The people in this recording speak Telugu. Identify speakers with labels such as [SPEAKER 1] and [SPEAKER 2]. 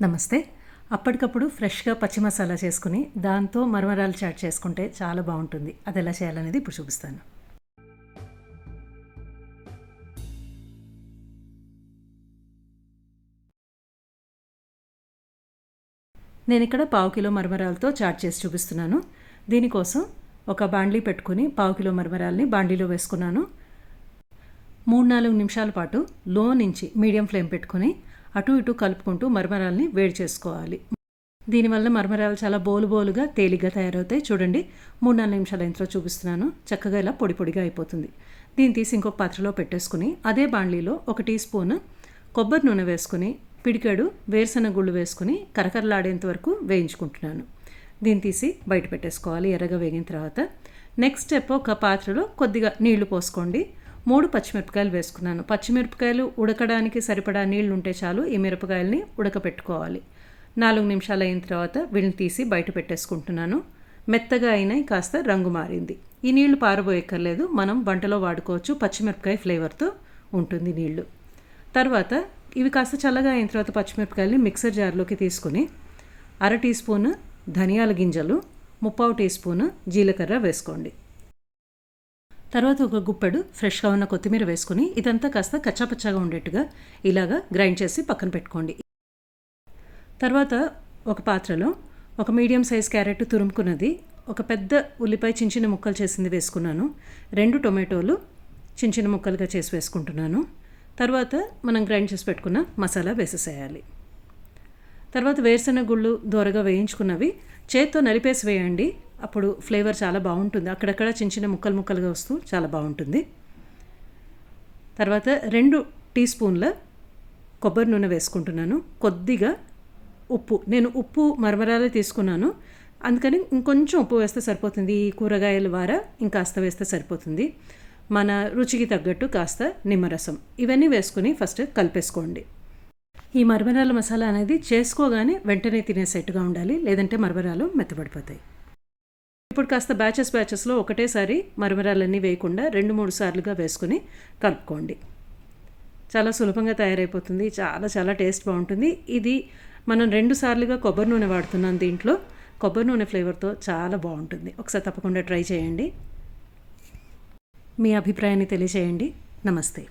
[SPEAKER 1] నమస్తే. అప్పటికప్పుడు ఫ్రెష్‌గా పచ్చి మసాలా చేసుకొని, దాంతో మరమరాలు చాట్ చేసుకుంటే చాలా బావుంటుంది. అదెలా చేయాలనేది ఇప్పుడు చూపిస్తాను. నేనిక్కడ పావు కిలో మరమరాలతో చాట్ చేసి చూపిస్తున్నాను. దీనికోసం ఒక బాండ్లీ పెట్టుకొని పావు కిలో మరమరాల్ని బాండ్లీలో వేసుకున్నాను. 3-4 నిమిషాల పాటు లో నుంచి మీడియం ఫ్లేమ్ పెట్టుకొని అటు ఇటు కలుపుకుంటూ మరమరాల్ని వేడి చేసుకోవాలి. దీనివల్ల మరమరాలు చాలా బోలుగా తేలిగ్గా తయారవుతాయి. చూడండి, 3-4 నిమిషాలు అయిన తర్వాత చూపిస్తున్నాను. చక్కగా ఇలా పొడి పొడిగా అయిపోతుంది. దీన్ని తీసి ఇంకొక పాత్రలో పెట్టేసుకుని అదే బాండ్లీలో 1 టీ స్పూన్ కొబ్బరి నూనె వేసుకుని పిడికెడు వేరుశనగ గుళ్ళు వేసుకుని కరకరలాడేంత వరకు వేయించుకుంటున్నాను. దీన్ని తీసి బయట పెట్టేసుకోవాలి ఎర్రగా వేగిన తర్వాత. నెక్స్ట్ స్టెప్, ఒక పాత్రలో కొద్దిగా నీళ్లు పోసుకోండి. 3 పచ్చిమిరపకాయలు వేసుకున్నాను. పచ్చిమిరపకాయలు ఉడకడానికి సరిపడా నీళ్లు ఉంటే చాలు. ఈ మిరపకాయలని ఉడకపెట్టుకోవాలి. 4 నిమిషాలు అయిన తర్వాత వీళ్ళని తీసి బయట పెట్టేసుకుంటున్నాను. మెత్తగా అయినాయి, కాస్త రంగు మారింది. ఈ నీళ్లు పారబోయక్కర్లేదు, మనం వంటలో వాడుకోవచ్చు. పచ్చిమిరపకాయ ఫ్లేవర్తో ఉంటుంది నీళ్లు. తర్వాత ఇవి కాస్త చల్లగా అయిన తర్వాత పచ్చిమిరపకాయలని మిక్సర్ జార్లోకి తీసుకుని 1/2 టీ స్పూన్ ధనియాల గింజలు, 3/4 టీ స్పూన్ జీలకర్ర వేసుకోండి. తర్వాత ఒక గుప్పెడు ఫ్రెష్గా ఉన్న కొత్తిమీర వేసుకుని ఇదంతా కాస్త కచ్చాపచ్చాగా ఉండేట్టుగా ఇలాగా గ్రైండ్ చేసి పక్కన పెట్టుకోండి. తర్వాత ఒక పాత్రలో ఒక మీడియం సైజ్ క్యారెట్ తురుముకున్నది, ఒక పెద్ద ఉల్లిపాయ చిన్న ముక్కలు చేసింది వేసుకున్నాను. 2 టొమాటోలు చిన్న ముక్కలుగా చేసి వేసుకుంటున్నాను. తర్వాత మనం గ్రైండ్ చేసి పెట్టుకున్న మసాలా వేసేసేయాలి. తర్వాత వేరుశనగ గుళ్ళు దోరగా వేయించుకున్నవి చేత్తో నలిపేసి వేయండి. అప్పుడు ఫ్లేవర్ చాలా బాగుంటుంది. అక్కడక్కడ చిన్న ముక్కలుగా వస్తూ చాలా బాగుంటుంది. తర్వాత 2 టీ స్పూన్ల కొబ్బరి నూనె వేసుకుంటున్నాను. కొద్దిగా ఉప్పు, నేను ఉప్పు మరమరాలే తీసుకున్నాను, అందుకని ఇంకొంచెం ఉప్పు వేస్తే సరిపోతుంది. ఈ కూరగాయల వార ఇంకాస్త వేస్తే సరిపోతుంది. మన రుచికి తగ్గట్టు కాస్త నిమ్మరసం, ఇవన్నీ వేసుకుని ఫస్ట్ కలిపేసుకోండి. ఈ మరమరాల మసాలా అనేది చేసుకోగానే వెంటనే తినేసేట్టుగా ఉండాలి, లేదంటే మరమరాలు మెత్తబడిపోతాయి. ఇప్పుడు కాస్త బ్యాచెస్లో ఒకటేసారి మరమరాలన్నీ వేయకుండా 2-3 సార్లుగా వేసుకుని కలుపుకోండి. చాలా సులభంగా తయారైపోతుంది. చాలా టేస్ట్ బాగుంటుంది. ఇది మనం 2 సార్లుగా కొబ్బరి నూనె వాడుతున్నాం. దీంట్లో కొబ్బరి నూనె ఫ్లేవర్తో చాలా బాగుంటుంది. ఒకసారి తప్పకుండా ట్రై చేయండి. మీ అభిప్రాయాన్ని తెలియజేయండి. నమస్తే.